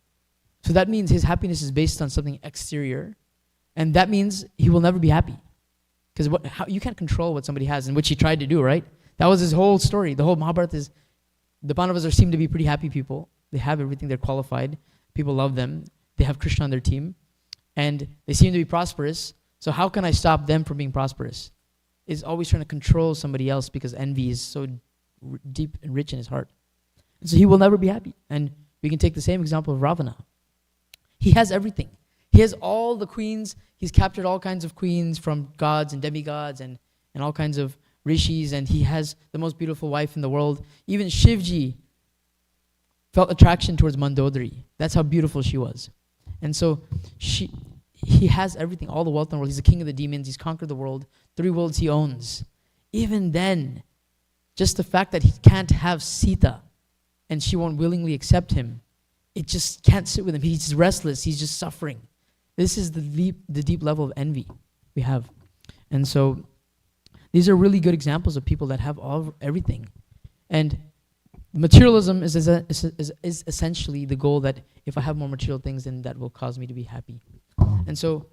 So that means his happiness is based on something exterior, and that means he will never be happy. Because you can't control what somebody has, and which he tried to do, right? That was his whole story. The whole Mahabharata is, the Pandavas seem to be pretty happy people. They have everything, they're qualified, people love them, they have Krishna on their team, and they seem to be prosperous. So how can I stop them from being prosperous? Is always trying to control somebody else because envy is so deep and rich in his heart. And so he will never be happy. And we can take the same example of Ravana. He has everything. He has all the queens. He's captured all kinds of queens from gods and demigods and all kinds of rishis, and he has the most beautiful wife in the world. Even Shivji felt attraction towards Mandodari. That's how beautiful she was. And so he has everything, all the wealth in the world. He's the king of the demons. He's conquered the world. 3 worlds he owns. Even then, just the fact that he can't have Sita and she won't willingly accept him, it just can't sit with him. He's restless. He's just suffering. This is the deep level of envy we have. And so these are really good examples of people that have everything. And materialism is essentially the goal that if I have more material things, then that will cause me to be happy. And so,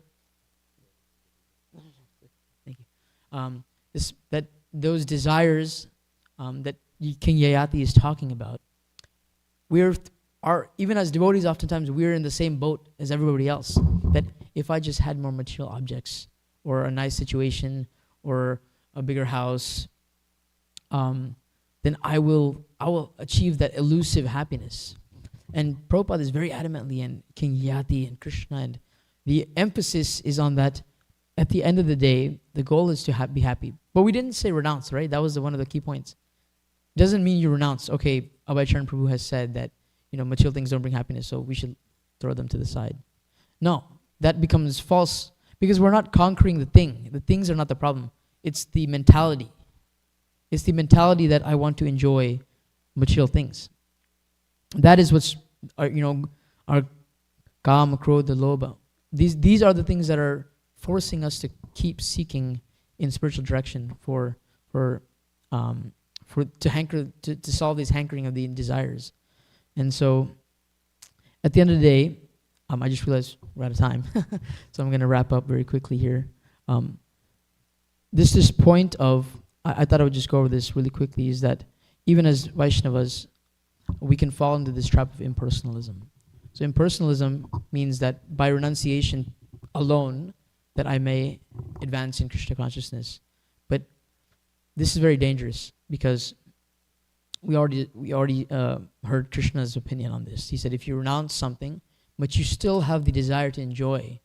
thank you. Those desires that King Yayati is talking about, even as devotees, oftentimes we're in the same boat as everybody else. That if I just had more material objects, or a nice situation, or a bigger house, then I will achieve that elusive happiness. And Prabhupada is very adamantly, and King Yati and Krishna, and the emphasis is on that. At the end of the day, the goal is to be happy. But we didn't say renounce, right? That was one of the key points. Doesn't mean you renounce. Okay, Abhaya Charan Prabhu has said that material things don't bring happiness, so we should throw them to the side. No, that becomes false because we're not conquering the thing. The things are not the problem. It's the mentality. It's the mentality that I want to enjoy material things. That is what's our kama, krodha, lobha. These are the things that are forcing us to keep seeking in spiritual direction to solve these hankering of the desires. And so, at the end of the day, I just realized we're out of time, so I'm going to wrap up very quickly here. This point of, I thought I would just go over this really quickly, is that even as Vaishnavas, we can fall into this trap of impersonalism. So impersonalism means that by renunciation alone, that I may advance in Krishna consciousness. But this is very dangerous because we already heard Krishna's opinion on this. He said if you renounce something, but you still have the desire to enjoy,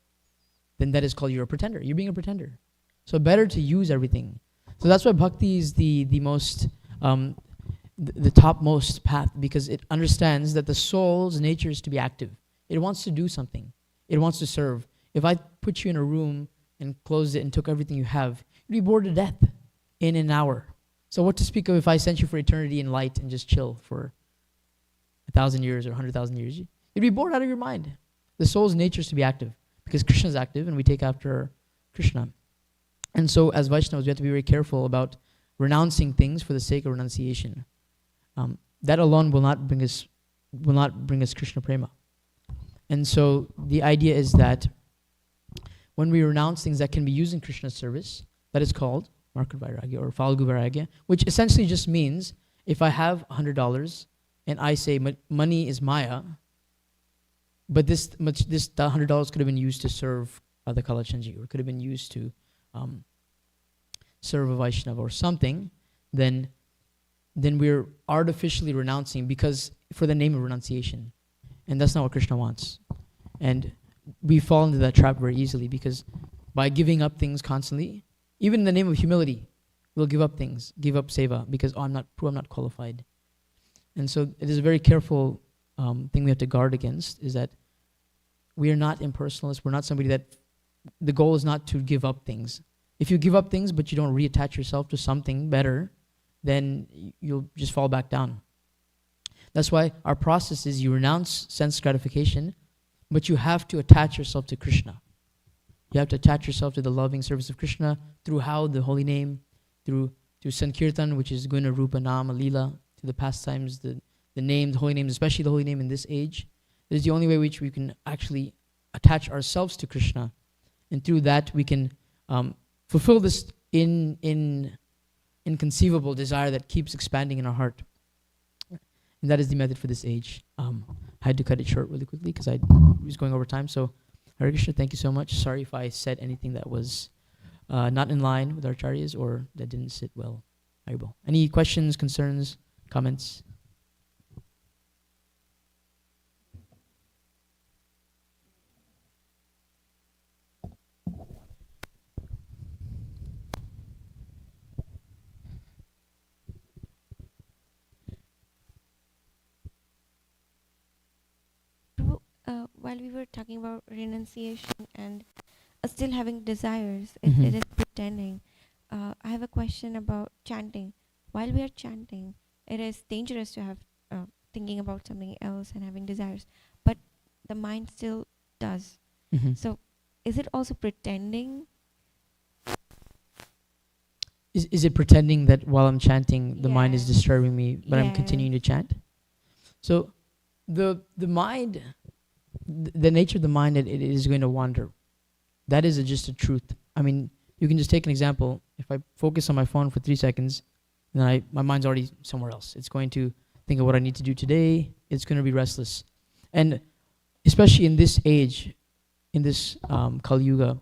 then that is called you're a pretender. You're being a pretender. So better to use everything. So that's why bhakti is the most the topmost path, because it understands that the soul's nature is to be active. It wants to do something. It wants to serve. If I put you in a room and closed it and took everything you have, you'd be bored to death in an hour. So what to speak of if I sent you for eternity in light and just chill for 1,000 years or 100,000 years? You'd be bored out of your mind. The soul's nature is to be active, because Krishna is active and we take after Krishna. And so as Vaishnavas, we have to be very careful about renouncing things for the sake of renunciation. That alone will not bring us Krishna prema. And so the idea is that when we renounce things that can be used in Krishna's service, that is called Markat Vairagya or Falgu Vairagya, which essentially just means if I have $100 and I say money is Maya, but this $100 could have been used to serve the Kalachanji, or could have been used to serve a Vaishnava or something, then we're artificially renouncing because for the name of renunciation. And that's not what Krishna wants. And we fall into that trap very easily, because by giving up things constantly, even in the name of humility, we'll give up things, give up seva, because I'm not qualified. And so it is a very careful thing we have to guard against, is that we are not impersonalists. We're not somebody that, the goal is not to give up things. If you give up things but you don't reattach yourself to something better, then you'll just fall back down. That's why our process is you renounce sense gratification, but you have to attach yourself to Krishna. You have to attach yourself to the loving service of Krishna through how? The holy name, through Sankirtan, which is Guna, Rupa, Nama, Leela, to the pastimes, the name, the holy names, especially the holy name in this age. This is the only way which we can actually attach ourselves to Krishna. And through that we can fulfill this inconceivable desire that keeps expanding in our heart. And that is the method for this age. I had to cut it short really quickly because I was going over time. So Hare Krishna, thank you so much. Sorry if I said anything that was not in line with our acharyas or that didn't sit well. Haribol. Any questions, concerns, comments? While we were talking about renunciation and still having desires, it is pretending. I have a question about chanting. While we are chanting, it is dangerous to have thinking about something else and having desires, but the mind still does. So is it also pretending? Is it pretending that while I'm chanting, the mind is Yes. disturbing me, but I'm continuing to Yes. chant? So the mind, the nature of the mind, it is going to wander. That is just a truth. I mean, you can just take an example. If I focus on my phone for 3 seconds, then my mind's already somewhere else. It's going to think of what I need to do today. It's going to be restless. And especially in this age, in this Kali Yuga,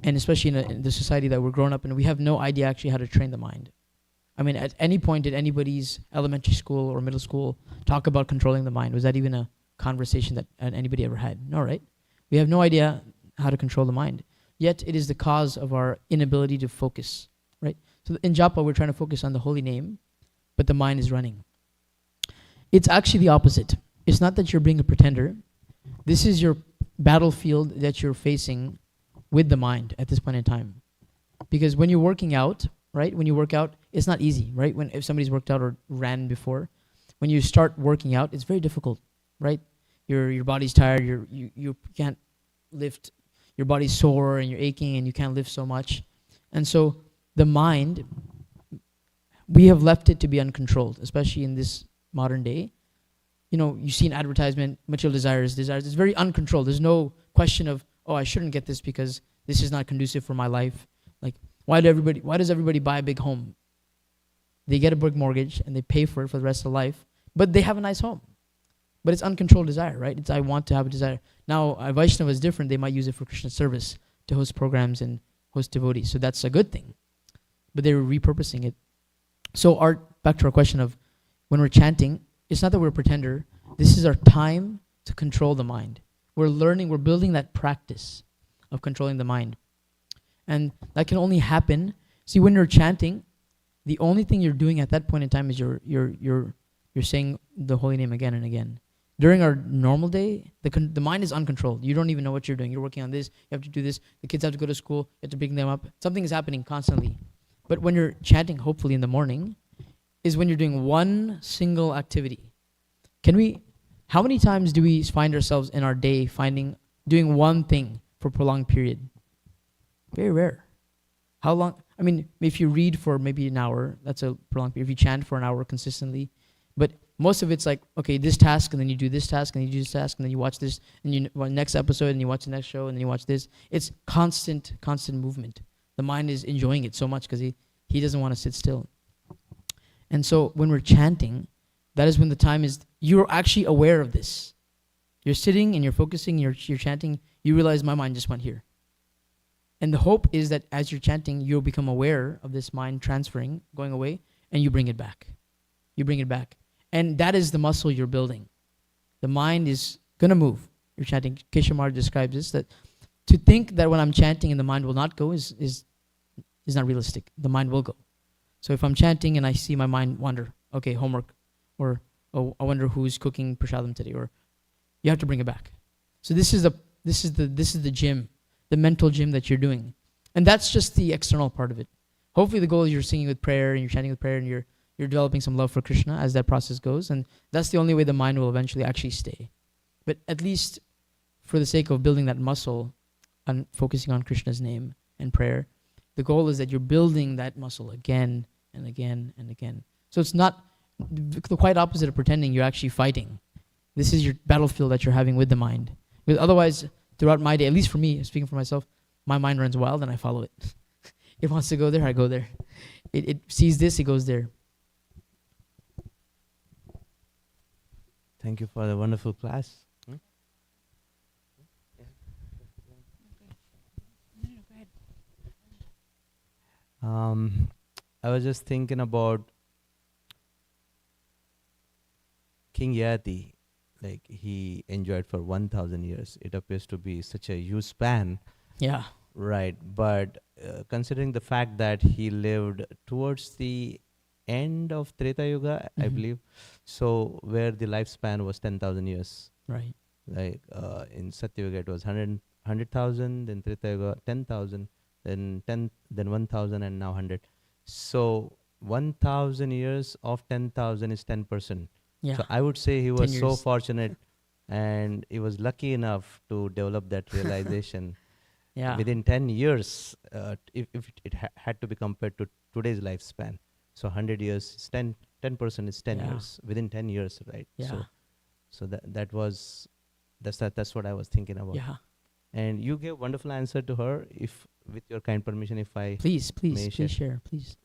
and especially in the society that we're growing up in, we have no idea actually how to train the mind. I mean, at any point did anybody's elementary school or middle school talk about controlling the mind? Was that even a conversation that anybody ever had? No, right? We have no idea how to control the mind. Yet it is the cause of our inability to focus, right? So in japa, we're trying to focus on the holy name, but the mind is running. It's actually the opposite. It's not that you're being a pretender. This is your battlefield that you're facing with the mind at this point in time. Because when you're working out, right? When you work out, it's not easy, right? If somebody's worked out or ran before, when you start working out, it's very difficult, right? Your body's tired. You can't lift. Your body's sore and you're aching and you can't lift so much. And so the mind, we have left it to be uncontrolled, especially in this modern day. You know, you see an advertisement, material desires. It's very uncontrolled. There's no question of, oh, I shouldn't get this because this is not conducive for my life. Like, why does everybody buy a big home? They get a big mortgage and they pay for it for the rest of their life, but they have a nice home. But it's uncontrolled desire, right? It's I want to have a desire. Now, a Vaishnava is different. They might use it for Krishna service to host programs and host devotees. So that's a good thing. But they're repurposing it. So back to our question of when we're chanting, it's not that we're a pretender. This is our time to control the mind. We're building that practice of controlling the mind. And that can only happen See, when you're chanting, the only thing you're doing at that point in time is you're saying the holy name again and again. During our normal day, the mind is uncontrolled. You don't even know what you're doing. You're working on this. You have to do this. The kids have to go to school. You have to pick them up. Something is happening constantly. But when you're chanting, hopefully in the morning, is when you're doing one single activity. How many times do we find ourselves in our day doing one thing for a prolonged period? Very rare. How long? I mean, if you read for maybe an hour, that's a prolonged period. If you chant for an hour consistently, but most of it's like, okay, this task, and then you do this task, and then you do this task, and then you watch this, and you watch next episode, and you watch the next show, and then you watch this. It's constant movement. The mind is enjoying it so much because he doesn't want to sit still. And so when we're chanting, that is when the time is, you're actually aware of this. You're sitting and you're focusing, you're chanting, you realize my mind just went here. And the hope is that as you're chanting, you'll become aware of this mind transferring, going away, and you bring it back. You bring it back. And that is the muscle you're building. The mind is going to move. You're chanting. Keshamar describes this, that to think that when I'm chanting and the mind will not go is not realistic. The mind will go. So if I'm chanting and I see my mind wander, okay, homework, or oh, I wonder who's cooking prasadam today, or you have to bring it back. So this is the gym, the mental gym that you're doing. And that's just the external part of it. Hopefully the goal is you're singing with prayer and you're chanting with prayer and you're developing some love for Krishna as that process goes. And that's the only way the mind will eventually actually stay. But at least for the sake of building that muscle and focusing on Krishna's name and prayer, the goal is that you're building that muscle again and again and again. So it's not the quite opposite of pretending. You're actually fighting. This is your battlefield that you're having with the mind. Because otherwise, throughout my day, at least for me, speaking for myself, my mind runs wild and I follow it. It wants to go there, I go there. It sees this, it goes there. Thank you for the wonderful class. I was just thinking about King Yati. Like, he enjoyed for 1,000 years. It appears to be such a huge span. Yeah. Right. But considering the fact that he lived towards the end of Treta Yuga, I believe, so where the lifespan was 10,000 years. Right. Like in Satya Yuga it was 100,000, then Treta Yuga 10,000, then 1,000, and now 100. So 1,000 years of 10,000 is 10%. Yeah. So I would say he was 10 so years. fortunate and he was lucky enough to develop that realization. Yeah. Within 10 years, if it had to be compared to today's lifespan. So 100 years is 10% is 10 Yeah. years. Within 10 years, right? Yeah. So that's what I was thinking about. Yeah. And you gave wonderful answer to her. If, with your kind permission, if I Please may share, please.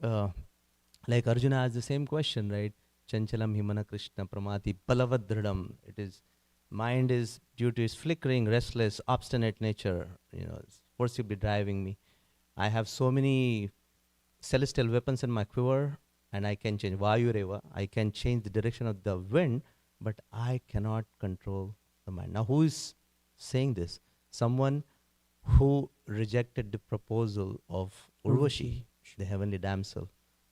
like Arjuna asked the same question, right? Chanchalam himana Krishna pramati palavadridam. It is, mind is, due to its flickering, restless, obstinate nature, it's forcibly driving me. I have so many celestial weapons in my quiver, and I can change Vayureva. I can change the direction of the wind, but I cannot control the mind. Now, who is saying this? Someone who rejected the proposal of Urvashi, the heavenly damsel.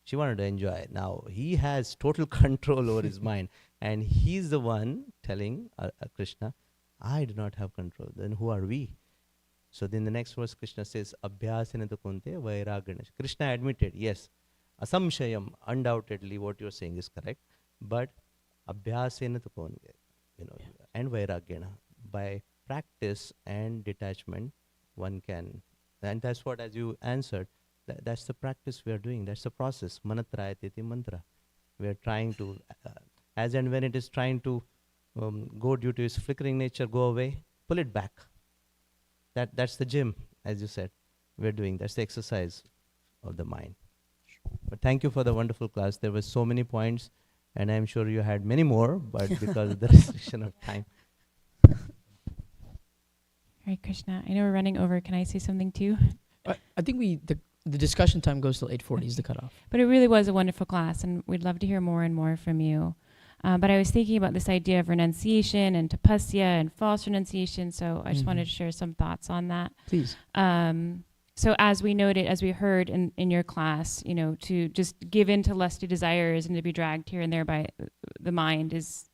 She wanted to enjoy. Now, he has total control over his mind, and he's the one telling Krishna, I do not have control. Then who are we? So then the next verse, Krishna says, Abhyasena tu kunte vairagana. Krishna admitted, yes, asamshayam, undoubtedly what you're saying is correct, but abhyasena tu kunte, and vairagana. By practice and detachment, one can, and that's what, as you answered, that's the practice we are doing. That's the process. Manatrayatiti mantra. We are trying to, as and when it is trying to go due to its flickering nature, go away, pull it back. That's the gym, as you said, we're doing. That's the exercise of the mind. But thank you for the wonderful class. There were so many points, and I'm sure you had many more, but because of the restriction of time. Hare Krishna. I know we're running over. Can I say something too? I think the discussion time goes till 8:40 is the cutoff. But it really was a wonderful class, and we'd love to hear more and more from you. But I was thinking about this idea of renunciation and tapasya and false renunciation, so I just wanted to share some thoughts on that. Please. So as we noted, as we heard in your class, to just give in to lusty desires and to be dragged here and there by the mind is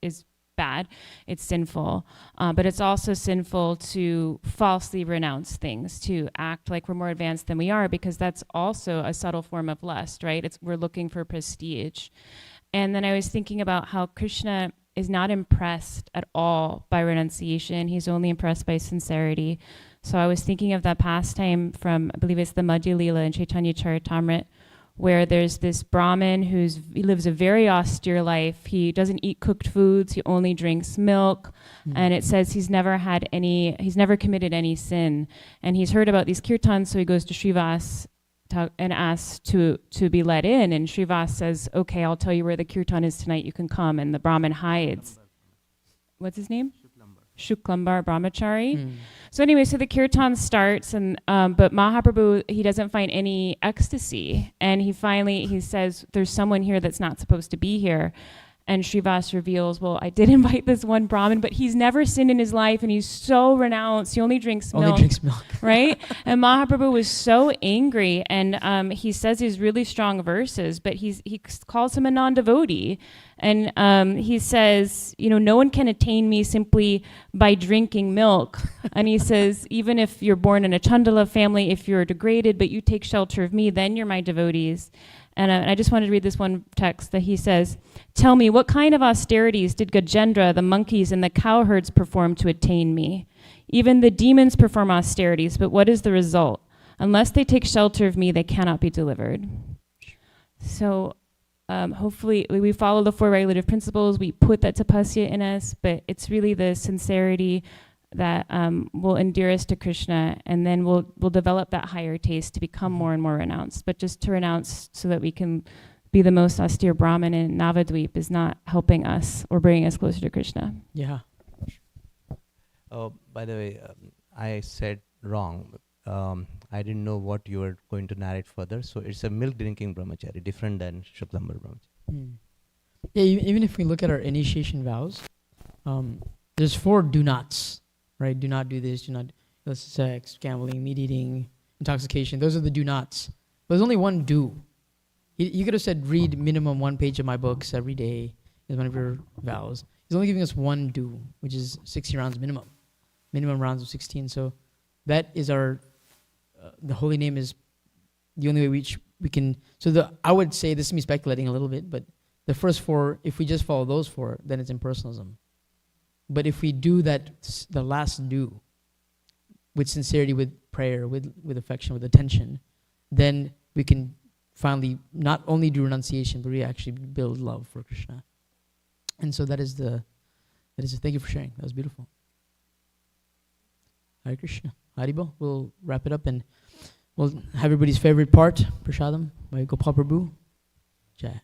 bad. It's sinful. But it's also sinful to falsely renounce things, to act like we're more advanced than we are, because that's also a subtle form of lust, right? We're looking for prestige. And then I was thinking about how Krishna is not impressed at all by renunciation. He's only impressed by sincerity. So I was thinking of that pastime from, I believe it's the Madhya Lila in Chaitanya Charitamrita, where there's this Brahmin he lives a very austere life. He doesn't eat cooked foods. He only drinks milk. And it says he's never committed any sin. And he's heard about these kirtans, so he goes to Srivas and asks to be let in. And Srivas says, okay, I'll tell you where the kirtan is tonight. You can come. And the Brahmin hides. What's his name? Shuklambar Brahmachari. So anyway, so the kirtan starts, and but Mahaprabhu, he doesn't find any ecstasy, and he says, there's someone here that's not supposed to be here. And Srivas reveals, well, I did invite this one Brahmin, but he's never sinned in his life, and he's so renounced. He only drinks milk. Right? And Mahaprabhu was so angry, and he says these really strong verses, but he calls him a non-devotee. And he says, no one can attain me simply by drinking milk. And he says, even if you're born in a Chandala family, if you're degraded, but you take shelter of me, then you're my devotees. And I just wanted to read this one text that he says, tell me, what kind of austerities did Gajendra, the monkeys, and the cowherds perform to attain me? Even the demons perform austerities, but what is the result? Unless they take shelter of me, they cannot be delivered. So hopefully we follow the 4 regulative principles, we put that tapasya in us, but it's really the sincerity that will endear us to Krishna, and then we'll develop that higher taste to become more and more renounced. But just to renounce so that we can be the most austere Brahmin in Navadvip is not helping us or bringing us closer to Krishna. Yeah. Oh, by the way, I said wrong. I didn't know what you were going to narrate further. So it's a milk drinking brahmachari, different than Shuklambar brahmachari. Yeah, even if we look at our initiation vows, there's 4 do nots. Right? Do not do this, do not illicit sex, gambling, meat eating, intoxication. Those are the do nots. But there's only one do. You could have said, read minimum 1 page of my books every day is one of your vows. He's only giving us one do, which is 60 rounds minimum. Minimum rounds of 16. So that is our, the holy name is the only way we can, I would say, this is me speculating a little bit, but the first 4, if we just follow those 4, then it's impersonalism. But if we do that, the last do, with sincerity, with prayer, with affection, with attention, then we can finally not only do renunciation, but we actually build love for Krishna. And so that is thank you for sharing. That was beautiful. Hare Krishna. Haribol. We'll wrap it up and we'll have everybody's favorite part, Prashadam, by Gopal Prabhu. Jai.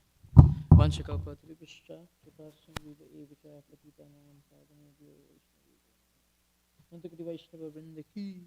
Vaishnava Vrinda ki